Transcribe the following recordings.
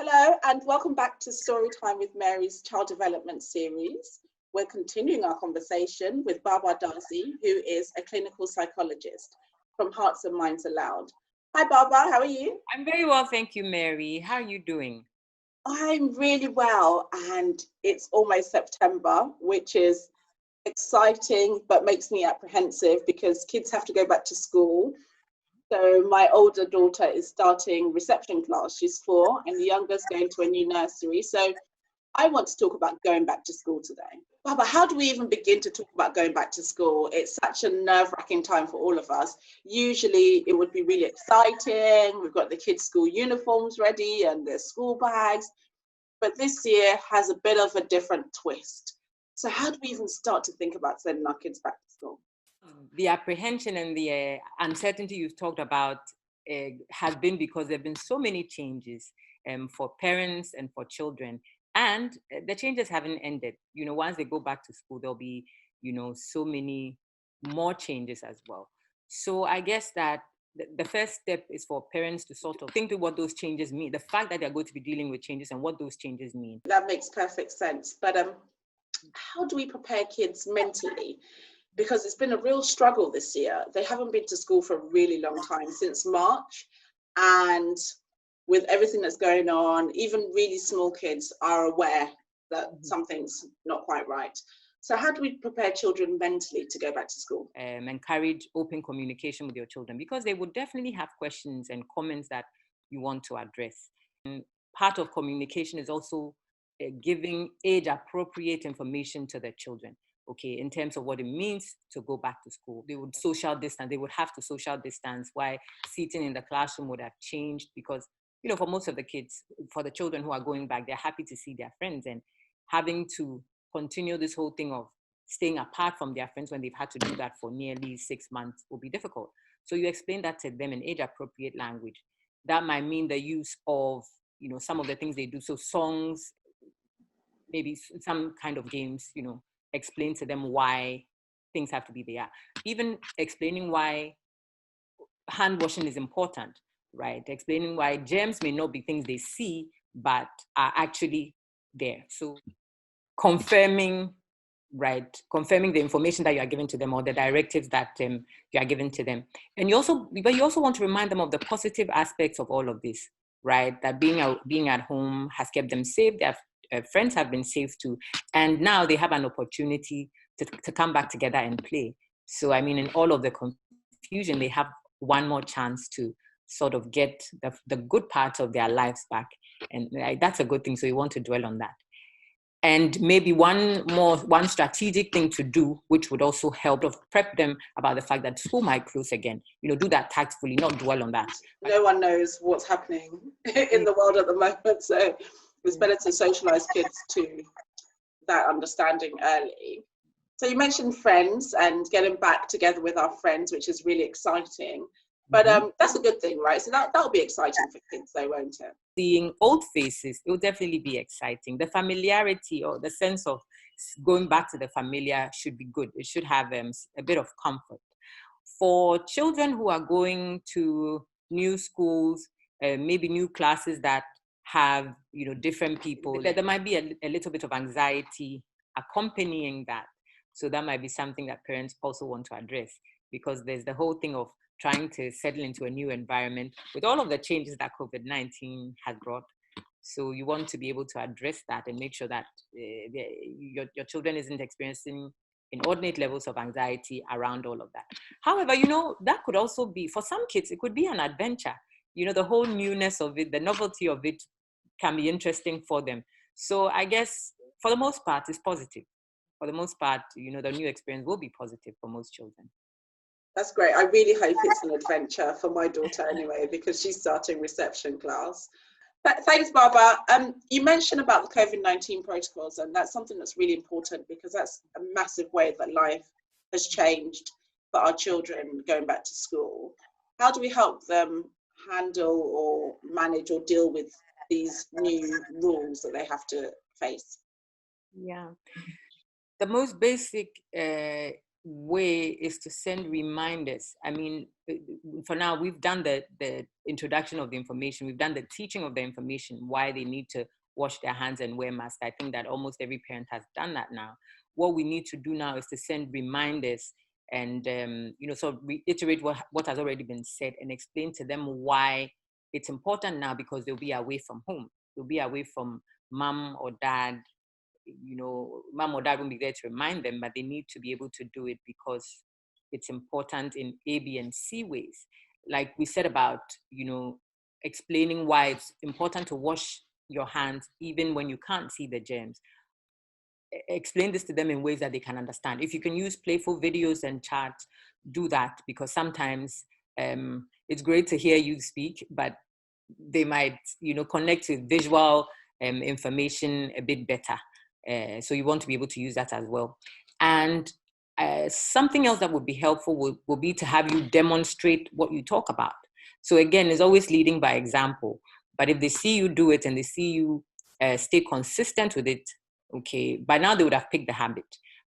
Hello and welcome back to Storytime with Mary's Child Development series. We're continuing our conversation with Baba Darcy, who is a clinical psychologist from Hearts and Minds Aloud. Hi Baba, how are you? I'm very well, thank you, Mary. How are you doing? I'm really well, and it's almost September, which is exciting but makes me apprehensive because kids have to go back to school. So my older daughter is starting reception class. She's 4 and the youngest going to a new nursery. So I want to talk about going back to school today. Baba, how do we even begin to talk about going back to school? It's such a nerve-wracking time for all of us. Usually it would be really exciting. We've got the kids' school uniforms ready and their school bags. But this year has a bit of a different twist. So how do we even start to think about sending our kids back to school? The apprehension and the uncertainty you've talked about has been because there have been so many changes for parents and for children. And the changes haven't ended. You know, once they go back to school, there'll be, so many more changes as well. So I guess that the first step is for parents to sort of think through what those changes mean, the fact that they're going to be dealing with changes and what those changes mean. That makes perfect sense. But how do we prepare kids mentally? Because it's been a real struggle this year. They haven't been to school for a really long time, since March. And with everything that's going on, even really small kids are aware that something's not quite right. So how do we prepare children mentally to go back to school? Encourage open communication with your children because they would definitely have questions and comments that you want to address. And part of communication is also giving age-appropriate information to their children. Okay, in terms of what it means to go back to school. They would social distance, they would have to social distance, why seating in the classroom would have changed because, for most of the kids, for the children who are going back, they're happy to see their friends, and having to continue this whole thing of staying apart from their friends when they've had to do that for nearly 6 months will be difficult. So you explain that to them in age-appropriate language. That might mean the use of, some of the things they do. So songs, maybe some kind of games, explain to them why things have to be there. Even explaining why hand washing is important, right? Explaining why germs may not be things they see, but are actually there. So confirming the information that you are giving to them or the directives that you are giving to them. And you also want to remind them of the positive aspects of all of this, right? That being at home has kept them safe. Their friends have been safe too. And now they have an opportunity to come back together and play. So, I mean, in all of the confusion, they have one more chance to sort of get the good parts of their lives back. And that's a good thing. So you want to dwell on that. And maybe one strategic thing to do, which would also help to prep them about the fact that school might close again. Do that tactfully, not dwell on that. No one knows what's happening in the world at the moment, so it's better to socialize kids to that understanding early. So you mentioned friends and getting back together with our friends, which is really exciting. But that's a good thing, right? So that'll be exciting for kids, though, won't it? Seeing old faces, it will definitely be exciting. The familiarity or the sense of going back to the familiar should be good. It should have a bit of comfort. For children who are going to new schools, maybe new classes that have different people, there might be a little bit of anxiety accompanying that. So that might be something that parents also want to address, because there's the whole thing of trying to settle into a new environment with all of the changes that COVID-19 has brought. So you want to be able to address that and make sure that your children isn't experiencing inordinate levels of anxiety around all of that. However, that could also be, for some kids, it could be an adventure. The whole newness of it, the novelty of it can be interesting for them. So I guess for the most part, it's positive. For the most part, the new experience will be positive for most children. That's great. I really hope it's an adventure for my daughter anyway, because she's starting reception class. Thanks, Baba. You mentioned about the COVID-19 protocols, and that's something that's really important because that's a massive way that life has changed for our children going back to school. How do we help them handle or manage or deal with these new rules that they have to face? Yeah. The most basic way is to send reminders. I mean, for now, we've done the introduction of the information. We've done the teaching of the information, why they need to wash their hands and wear masks. I think that almost every parent has done that now. What we need to do now is to send reminders and, sort of reiterate what has already been said and explain to them why it's important now, because they'll be away from home. They'll be away from mom or dad. Mom or dad won't be there to remind them, but they need to be able to do it because it's important in A, B, and C ways. Like we said about, explaining why it's important to wash your hands even when you can't see the germs. Explain this to them in ways that they can understand. If you can use playful videos and charts, do that, because sometimes it's great to hear you speak, but they might, connect with visual information a bit better. So you want to be able to use that as well. And something else that would be helpful will be to have you demonstrate what you talk about. So again, it's always leading by example. But if they see you do it and they see you stay consistent with it, okay, by now they would have picked the habit,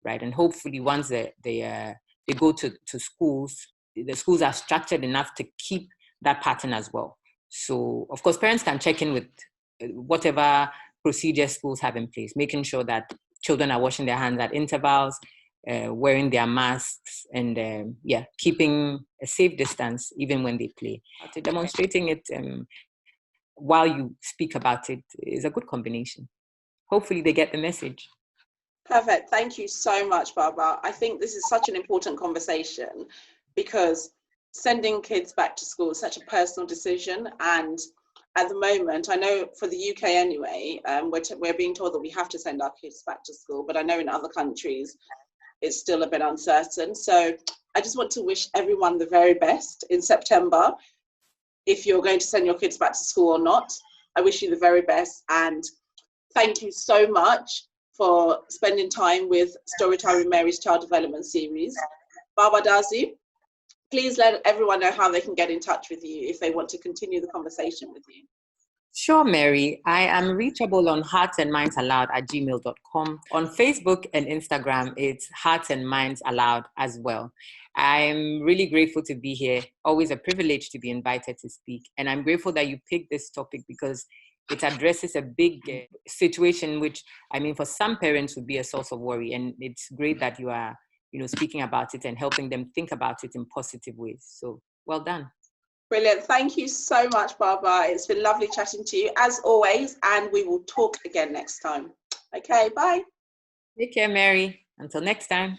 right? And hopefully once they go to schools, the schools are structured enough to keep that pattern as well. So of course, parents can check in with whatever procedures schools have in place, making sure that children are washing their hands at intervals, wearing their masks, and keeping a safe distance even when they play. Demonstrating it while you speak about it is a good combination. Hopefully they get the message. Perfect. Thank you so much, Barbara. I think this is such an important conversation because sending kids back to school is such a personal decision. And at the moment, I know for the UK anyway, we're being told that we have to send our kids back to school, but I know in other countries, it's still a bit uncertain. So I just want to wish everyone the very best in September. If you're going to send your kids back to school or not, I wish you the very best. And thank you so much for spending time with Storytime with Mary's Child Development Series. Barbara Dazu, please let everyone know how they can get in touch with you if they want to continue the conversation with you. Sure, Mary. I am reachable on heartsandmindsallowed@gmail.com. On Facebook and Instagram, it's Hearts and Minds Allowed as well. I'm really grateful to be here. Always a privilege to be invited to speak. And I'm grateful that you picked this topic because it addresses a big situation, which, I mean, for some parents would be a source of worry. And it's great that you are, speaking about it and helping them think about it in positive ways. So well done. Brilliant. Thank you so much, Barbara. It's been lovely chatting to you as always, and we will talk again next time. Okay, bye. Take care, Mary. Until next time.